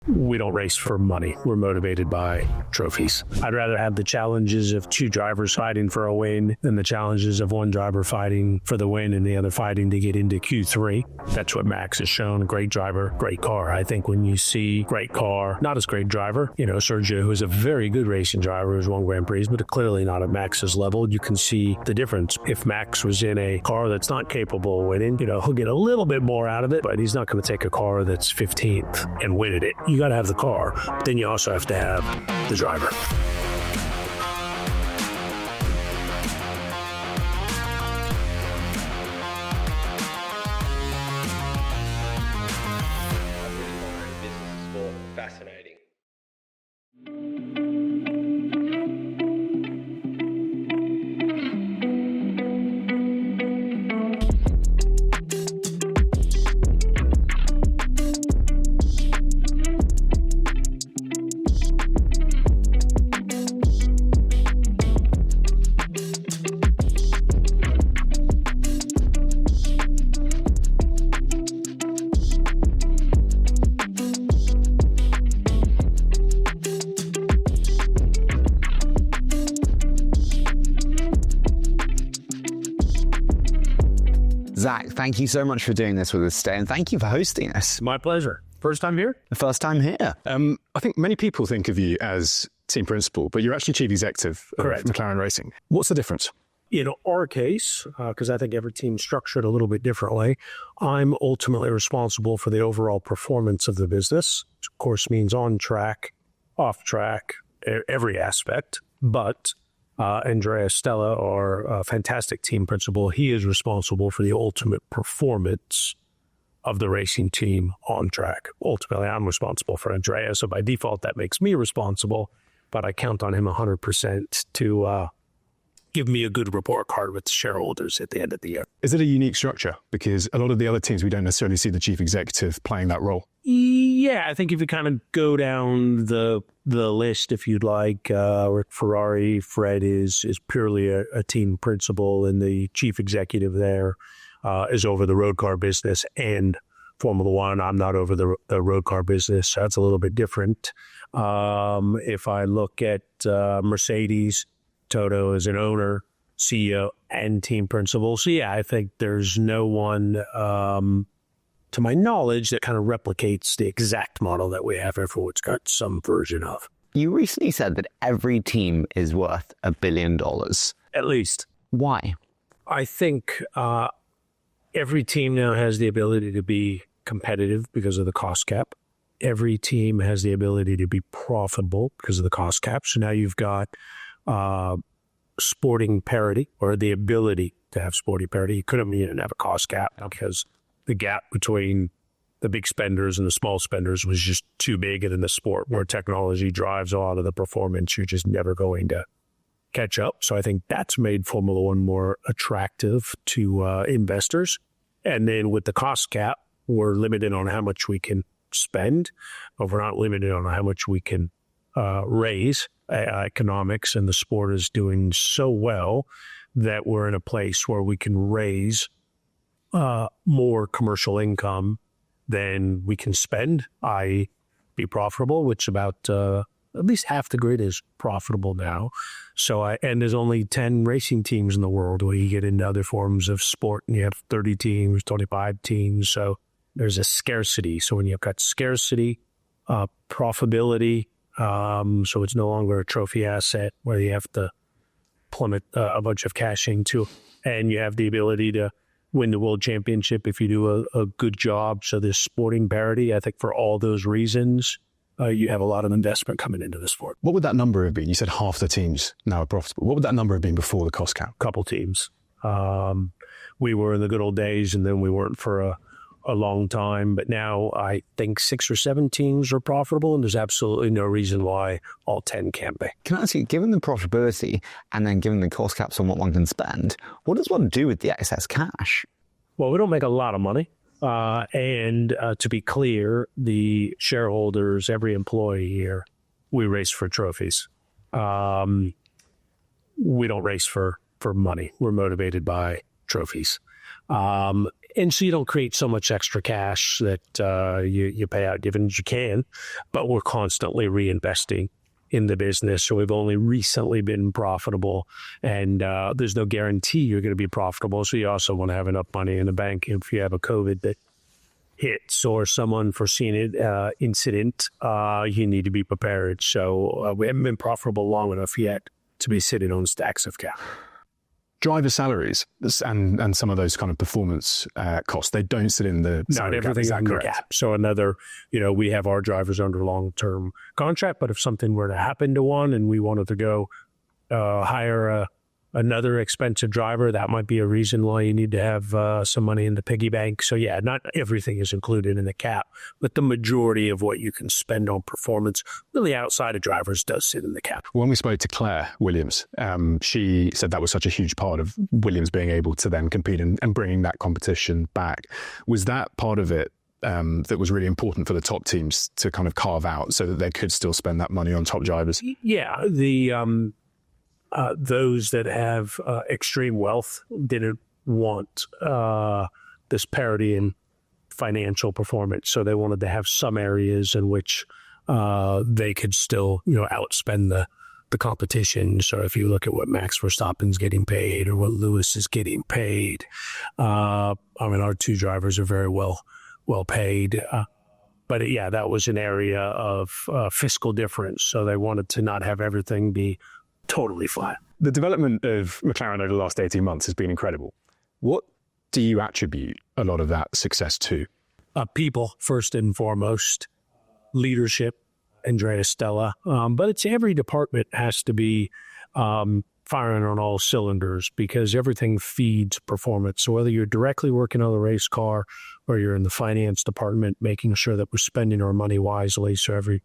We don't race for money. We're motivated by trophies. I'd rather have the challenges of two drivers fighting for a win than the challenges of one driver fighting for the win and the other fighting to get into Q3. That's what Max has shown. Great driver, great car. I think when you see great car, not as great driver, Sergio, who is a very good racing driver, who's won Grand Prix, but clearly not at Max's level, you can see the difference. If Max was in a car that's not capable of winning, he'll get a little bit more out of it, but he's not going to take a car that's 15th and win at it. You got to have the car, but then you also have to have the driver. Fascinating. Zak, thank you so much for doing this with us today, and thank you for hosting us. My pleasure. First time here? The first time here. I think many people think of you as team principal, but you're actually chief executive of McLaren Racing. What's the difference? In our case, because I think every team's structured a little bit differently, I'm ultimately responsible for the overall performance of the business, which of course means on track, off track, every aspect. But Andrea Stella, our fantastic team principal, he is responsible for the ultimate performance of the racing team on track. Ultimately, I'm responsible for Andrea, so by default, that makes me responsible, but I count on him 100% to give me a good report card with the shareholders at the end of the year. Is it a unique structure? Because a lot of the other teams, we don't necessarily see the chief executive playing that role. Yeah, I think if you kind of go down the list, if you'd like, Ferrari, Fred is purely a team principal, and the chief executive there is over the road car business and Formula One. I'm not over the road car business, so that's a little bit different. If I look at Mercedes, Toto is an owner, CEO, and team principal. So yeah, I think there's no one, to my knowledge, that kind of replicates the exact model that we have. Everyone's got some version of. You recently said that every team is worth $1 billion. At least. Why? I think every team now has the ability to be competitive because of the cost cap. Every team has the ability to be profitable because of the cost cap. So now you've got sporting parity, or the ability to have sporting parity. You couldn't even have a cost cap because the gap between the big spenders and the small spenders was just too big. And in the sport where technology drives a lot of the performance, you're just never going to catch up. So I think that's made Formula One more attractive to investors. And then with the cost cap, we're limited on how much we can spend, but we're not limited on how much we can raise. Economics and the sport is doing so well that we're in a place where we can raise more commercial income than we can spend, i.e. be profitable, which about at least half the grid is profitable now. So and there's only 10 racing teams in the world. Where you get into other forms of sport and you have 30 teams, 25 teams. So there's a scarcity. So when you've got scarcity, profitability, so it's no longer a trophy asset where you have to plummet a bunch of cash into, and you have the ability to win the world championship if you do a good job. So there's sporting parity. I think for all those reasons, you have a lot of investment coming into the sport. What would that number have been? You said half the teams now are profitable. What would that number have been before the cost cap? Couple teams. We were in the good old days, and then we weren't for a long time, but now I think 6 or 7 teams are profitable, and there's absolutely no reason why all 10 can't be. Can I ask you, given the profitability and then given the cost caps on what one can spend, what does one do with the excess cash? Well, we don't make a lot of money. And to be clear, the shareholders, every employee here, we race for trophies. We don't race for money. We're motivated by trophies. And so you don't create so much extra cash that you pay out dividends. You can, but we're constantly reinvesting in the business. So we've only recently been profitable, and there's no guarantee you're going to be profitable. So you also want to have enough money in the bank if you have a COVID that hits or some unforeseen incident, you need to be prepared. So we haven't been profitable long enough yet to be sitting on stacks of cash. Driver salaries and some of those kind of performance costs, they don't sit in the not everything in the cap. So another, we have our drivers under long-term contract, but if something were to happen to one and we wanted to go hire another expensive driver, that might be a reason why you need to have some money in the piggy bank. So yeah, not everything is included in the cap, but the majority of what you can spend on performance, really outside of drivers, does sit in the cap. When we spoke to Claire Williams, she said that was such a huge part of Williams being able to then compete and bringing that competition back. Was that part of it that was really important for the top teams to kind of carve out so that they could still spend that money on top drivers? Yeah, those that have extreme wealth didn't want this parity in financial performance. So they wanted to have some areas in which they could still, outspend the competition. So if you look at what Max Verstappen's getting paid or what Lewis is getting paid, our two drivers are very well paid. But yeah, that was an area of fiscal difference. So they wanted to not have everything be totally flat. The development of McLaren over the last 18 months has been incredible. What do you attribute a lot of that success to? People, first and foremost, leadership, Andrea Stella. But it's every department has to be firing on all cylinders because everything feeds performance. So whether you're directly working on the race car or you're in the finance department, making sure that we're spending our money wisely. So every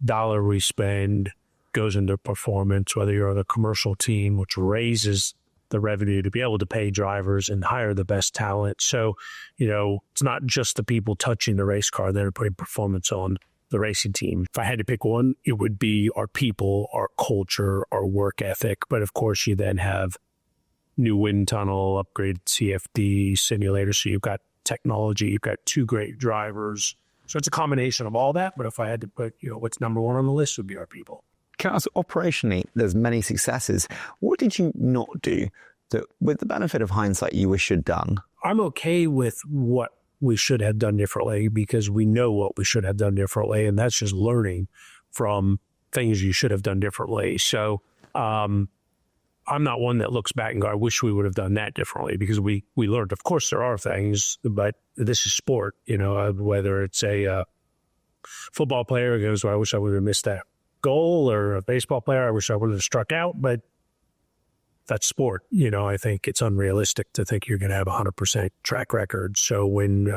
dollar we spend goes into performance, whether you're on a commercial team, which raises the revenue to be able to pay drivers and hire the best talent. So, it's not just the people touching the race car that are putting performance on the racing team. If I had to pick one, it would be our people, our culture, our work ethic. But of course, you then have new wind tunnel, upgraded CFD simulator. So you've got technology, you've got two great drivers. So it's a combination of all that. But if I had to put, what's number one on the list would be our people. Operationally, there's many successes. What did you not do that, with the benefit of hindsight, you wish you'd done? I'm okay with what we should have done differently because we know what we should have done differently, and that's just learning from things you should have done differently. So I'm not one that looks back and go, I wish we would have done that differently because we learned. Of course, there are things, but this is sport, whether it's a football player who goes, well, I wish I would have missed that goal, or a baseball player, I wish I would have struck out, but that's sport. I think it's unrealistic to think you're going to have 100% track record. So when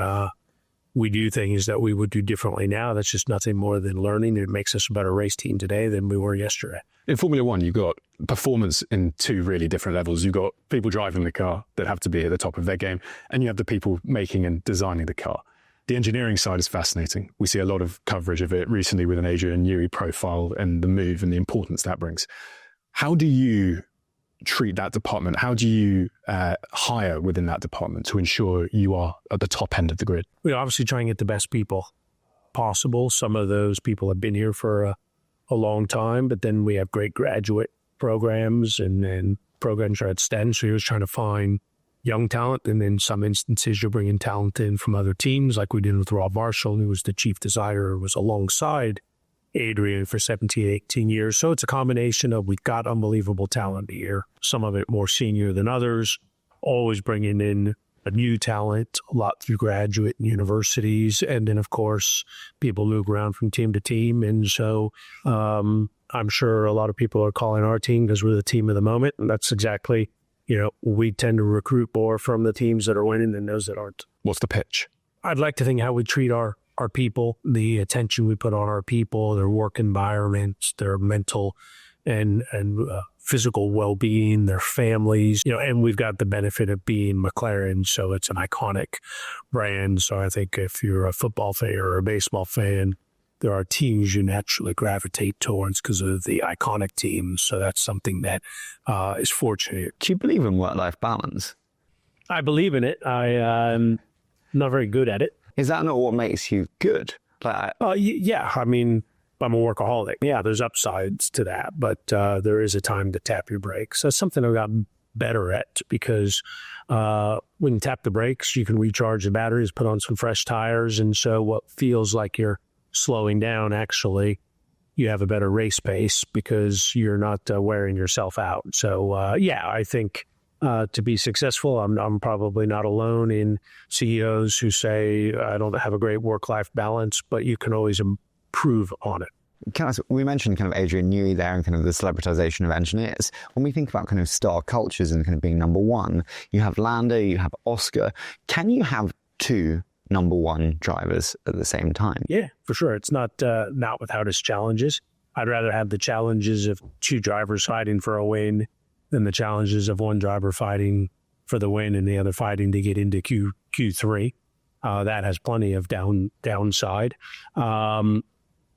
we do things that we would do differently now, that's just nothing more than learning. It makes us a better race team today than we were yesterday. In Formula One, you've got performance in two really different levels. You've got people driving the car that have to be at the top of their game, and you have the people making and designing the car. The engineering side is fascinating. We see a lot of coverage of it recently with an Adrian Newey profile and the move and the importance that brings. How do you treat that department? How do you hire within that department to ensure you are at the top end of the grid? We obviously try and get the best people possible. Some of those people have been here for a long time, but then we have great graduate programs and programs are at STEM. So you're trying to find young talent, and in some instances you're bringing talent in from other teams, like we did with Rob Marshall, who was the chief designer, was alongside Adrian for 17, 18 years. So it's a combination of we've got unbelievable talent here, some of it more senior than others, always bringing in a new talent, a lot through graduate and universities, and then of course people move around from team to team. And so I'm sure a lot of people are calling our team because we're the team of the moment, and that's exactly we tend to recruit more from the teams that are winning than those that aren't. What's the pitch? I'd like to think how we treat our people, the attention we put on our people, their work environments, their mental and physical well-being, their families, and we've got the benefit of being McLaren, so it's an iconic brand. So I think if you're a football fan or a baseball fan, there are teams you naturally gravitate towards because of the iconic teams. So that's something that is fortunate. Do you believe in work-life balance? I believe in it. I'm not very good at it. Is that not what makes you good? Yeah, I mean, I'm a workaholic. Yeah, there's upsides to that, but there is a time to tap your brakes. That's something I've gotten better at, because when you tap the brakes, you can recharge the batteries, put on some fresh tires, and so what feels like you're slowing down, actually, you have a better race pace because you're not wearing yourself out. So yeah, I think to be successful, I'm probably not alone in CEOs who say I don't have a great work-life balance, but you can always improve on it. We mentioned kind of Adrian Newey there and kind of the celebritization of engineers. When we think about kind of star cultures and kind of being number one, you have Lando, you have Oscar. Can you have two number one drivers at the same time? Yeah, for sure. It's not without its challenges. I'd rather have the challenges of two drivers fighting for a win than the challenges of one driver fighting for the win and the other fighting to get into Q3. That has plenty of downside.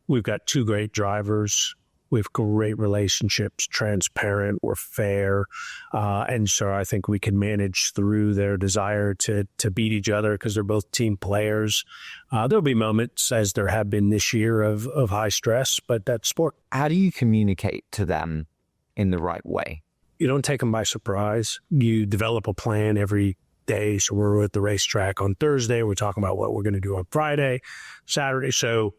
We've got two great drivers. We have great relationships, transparent, we're fair. And so I think we can manage through their desire to beat each other because they're both team players. There'll be moments, as there have been this year, of high stress, but that's sport. How do you communicate to them in the right way? You don't take them by surprise. You develop a plan every day. So we're at the racetrack on Thursday. We're talking about what we're going to do on Friday, Saturday. So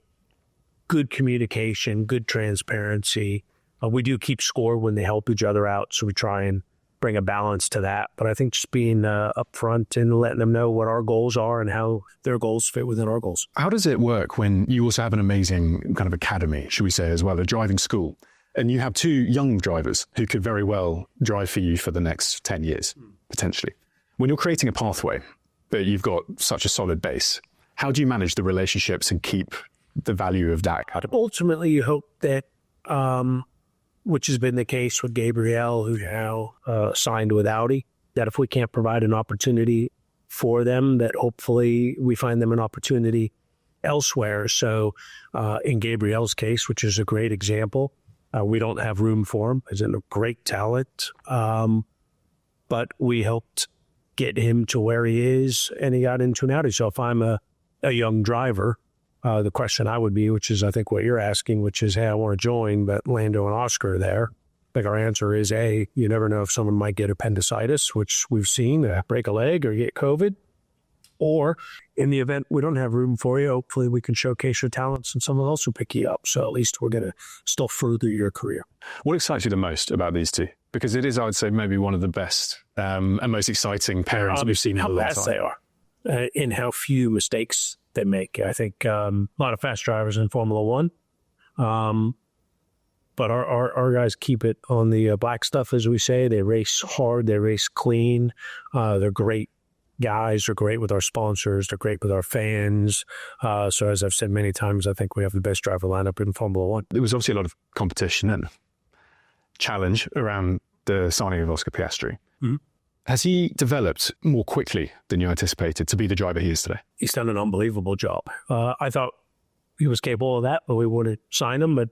good communication, good transparency. We do keep score when they help each other out, so we try and bring a balance to that. But I think just being upfront and letting them know what our goals are and how their goals fit within our goals. How does it work when you also have an amazing kind of academy, should we say, as well, a driving school, and you have two young drivers who could very well drive for you for the next 10 years, potentially? When you're creating a pathway, but you've got such a solid base, how do you manage the relationships and keep the value of that? Ultimately, you hope that, which has been the case with Gabriel, who now signed with Audi, that if we can't provide an opportunity for them, that hopefully we find them an opportunity elsewhere. So in Gabriel's case, which is a great example, we don't have room for him. He's a great talent, but we helped get him to where he is, and he got into an Audi. So if I'm a young driver, the question I would be, which is I think what you're asking, which is, hey, I want to join, but Lando and Oscar are there. I think our answer is, A, you never know if someone might get appendicitis, which we've seen, break a leg or get COVID. Or in the event we don't have room for you, hopefully we can showcase your talents and someone else will pick you up. So at least we're going to still further your career. What excites you the most about these two? Because it is, I would say, maybe one of the best and most exciting pairings we've seen in a long time. How fast they are and how few mistakes they make. I think a lot of fast drivers in Formula One, but our guys keep it on the black stuff, as we say. They race hard, they race clean. They're great guys. They're great with our sponsors. They're great with our fans. So as I've said many times, I think we have the best driver lineup in Formula One. There was obviously a lot of competition and challenge around the signing of Oscar Piastri. Mm-hmm. Has he developed more quickly than you anticipated to be the driver he is today? He's done an unbelievable job. I thought he was capable of that, but we wanted to sign him. But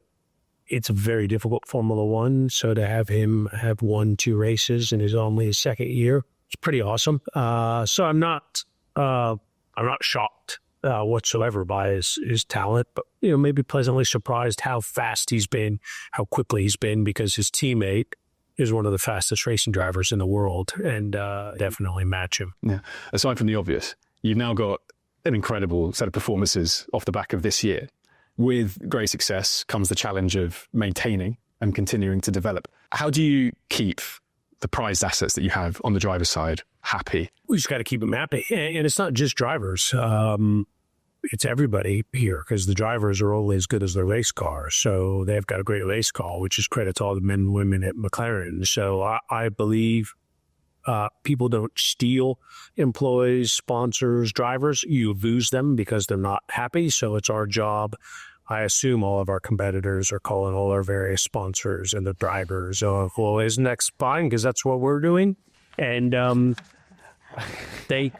it's a very difficult Formula One. So to have him have won 2 races in only his second year, it's pretty awesome. So I'm not shocked whatsoever by his talent, but maybe pleasantly surprised how fast he's been, how quickly he's been, because his teammate is one of the fastest racing drivers in the world, and definitely match him. Yeah. Aside from the obvious, you've now got an incredible set of performances off the back of this year. With great success comes the challenge of maintaining and continuing to develop. How do you keep the prized assets that you have on the driver's side happy? We just got to keep them happy. And it's not just drivers. It's everybody here, because the drivers are only as good as their race car. So they've got a great race car, which is credit to all the men and women at McLaren. So I believe people don't steal employees, sponsors, drivers. You lose them because they're not happy. So it's our job. I assume all of our competitors are calling all our various sponsors and the drivers, well, isn't that fine? Because that's what we're doing. And they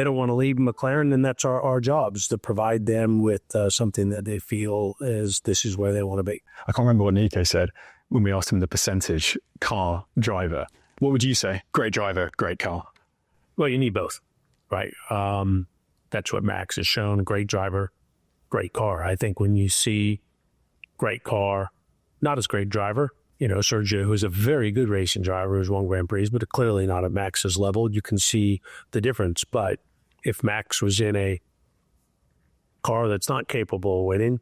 don't want to leave McLaren, and that's our job, is to provide them with something that they feel this is where they want to be. I can't remember what Nico said when we asked him the percentage car driver. What would you say? Great driver, great car. Well, you need both, right? That's what Max has shown. Great driver, great car. I think when you see great car, not as great driver, Sergio, who's a very good racing driver, who's won Grand Prix, but clearly not at Max's level, you can see the difference. But if Max was in a car that's not capable of winning,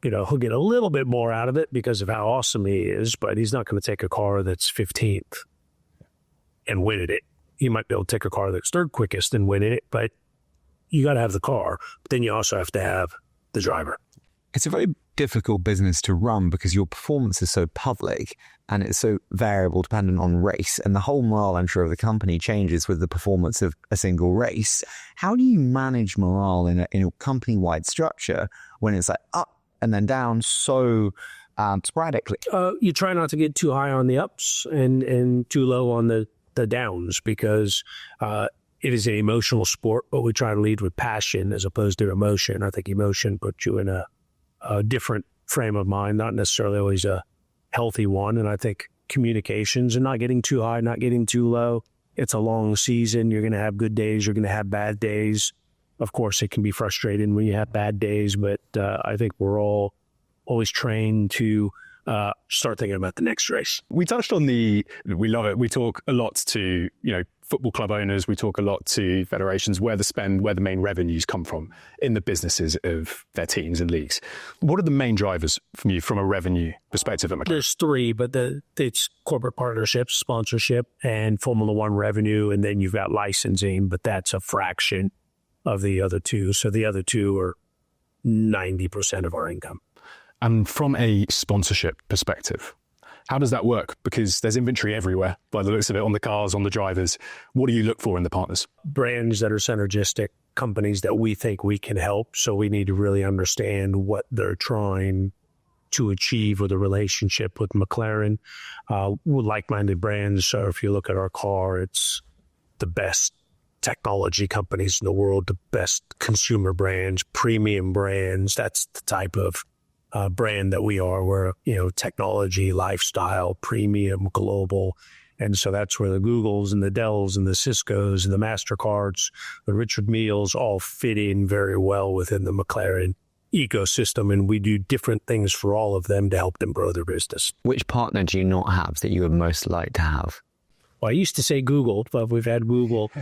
he'll get a little bit more out of it because of how awesome he is, but he's not going to take a car that's 15th and win it. He might be able to take a car that's third quickest and win it, but you got to have the car. But then you also have to have the driver. It's a very difficult business to run because your performance is so public and it's so variable dependent on race, and the whole morale, I'm sure, of the company changes with the performance of a single race. How do you manage morale in a company-wide structure when it's like up and then down so sporadically? You try not to get too high on the ups and too low on the downs, because it is an emotional sport, but we try to lead with passion as opposed to emotion. I think emotion puts you in a different frame of mind, not necessarily always a healthy one. And I think communications and not getting too high, not getting too low. It's a long season. You're going to have good days. You're going to have bad days. Of course, it can be frustrating when you have bad days, but I think we're all always trained to start thinking about the next race. We touched on we love it. We talk a lot to, football club owners. We talk a lot to federations where the main revenues come from in the businesses of their teams and leagues. What are the main drivers from a revenue perspective at McLaren? There's three, but it's corporate partnerships, sponsorship, and Formula One revenue, and then you've got licensing, but that's a fraction of the other two. So the other two are 90% of our income. And from a sponsorship perspective, how does that work? Because there's inventory everywhere, by the looks of it, on the cars, on the drivers. What do you look for in the partners? Brands that are synergistic, companies that we think we can help. So we need to really understand what they're trying to achieve with a relationship with McLaren. With like-minded brands. So if you look at our car, it's the best technology companies in the world, the best consumer brands, premium brands. That's the type of brand that we are. We're, technology, lifestyle, premium, global. And so that's where the Googles and the Dells and the Ciscos and the MasterCards, the Richard Meals all fit in very well within the McLaren ecosystem. And we do different things for all of them to help them grow their business. Which partner do you not have that you would most like to have? Well, I used to say Google, but we've had Google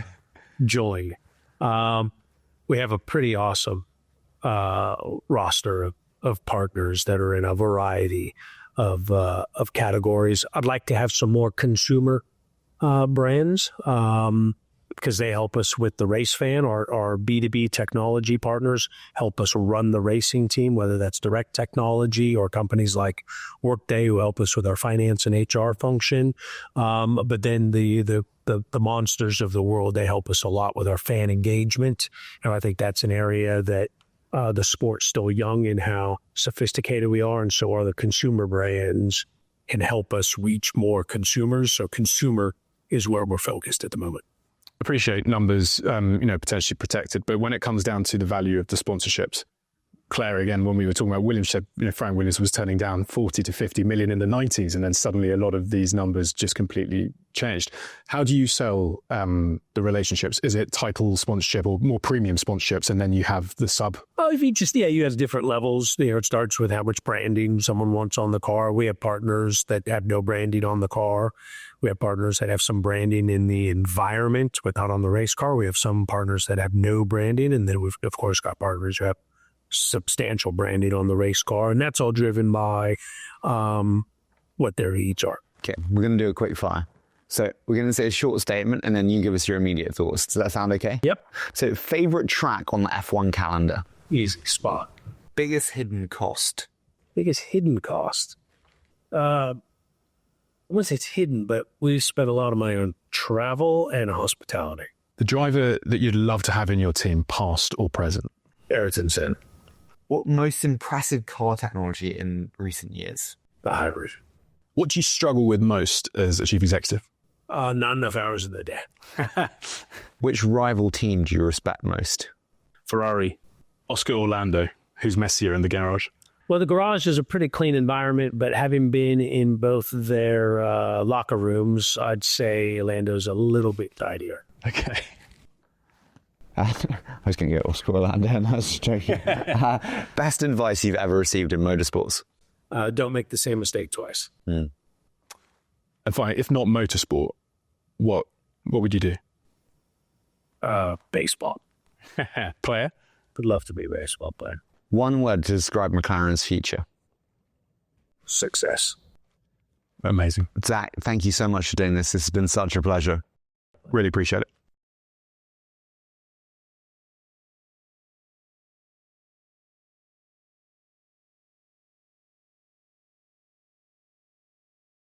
join. We have a pretty awesome roster of partners that are in a variety of categories. I'd like to have some more consumer brands because they help us with the race fan. Our B2B technology partners help us run the racing team, whether that's direct technology or companies like Workday who help us with our finance and HR function. But then the monsters of the world, they help us a lot with our fan engagement. And I think that's an area that the sport's still young in how sophisticated we are, and so are the consumer brands can help us reach more consumers. So consumer is where we're focused at the moment. Appreciate numbers, potentially protected, but when it comes down to the value of the sponsorships, Claire, again, when we were talking about Williams, said, Frank Williams was turning down 40 to 50 million in the 90s, and then suddenly a lot of these numbers just completely changed. How do you sell the relationships? Is it title sponsorship or more premium sponsorships, and then you have the sub? Well, if you have different levels. It starts with how much branding someone wants on the car. We have partners that have no branding on the car. We have partners that have some branding in the environment, but not on the race car. We have some partners that have no branding, and then we've, of course, got partners who have substantial branding on the race car, and that's all driven by what their needs are. Okay, we're going to do a quick fire. So we're going to say a short statement, and then you give us your immediate thoughts. Does that sound okay? Yep. So favorite track on the F1 calendar? Easy spot. Biggest hidden cost? Biggest hidden cost? I wouldn't say it's hidden, but we spent a lot of money on travel and hospitality. The driver that you'd love to have in your team, past or present? Ayrton Senna. What most impressive car technology in recent years? The hybrid. What do you struggle with most as a chief executive? Not enough hours in the day. Which rival team do you respect most? Ferrari. Oscar or Lando? Who's messier in the garage? Well, the garage is a pretty clean environment, but having been in both their locker rooms, I'd say Lando's a little bit tidier. Okay. I was going to get Oscar Lando, and I was joking. Best advice you've ever received in motorsports? Don't make the same mistake twice. And fine, if not motorsport, what would you do? Baseball. Player? Would love to be a baseball player. One word to describe McLaren's future. Success. Amazing. Zak, thank you so much for doing this. This has been such a pleasure. Really appreciate it.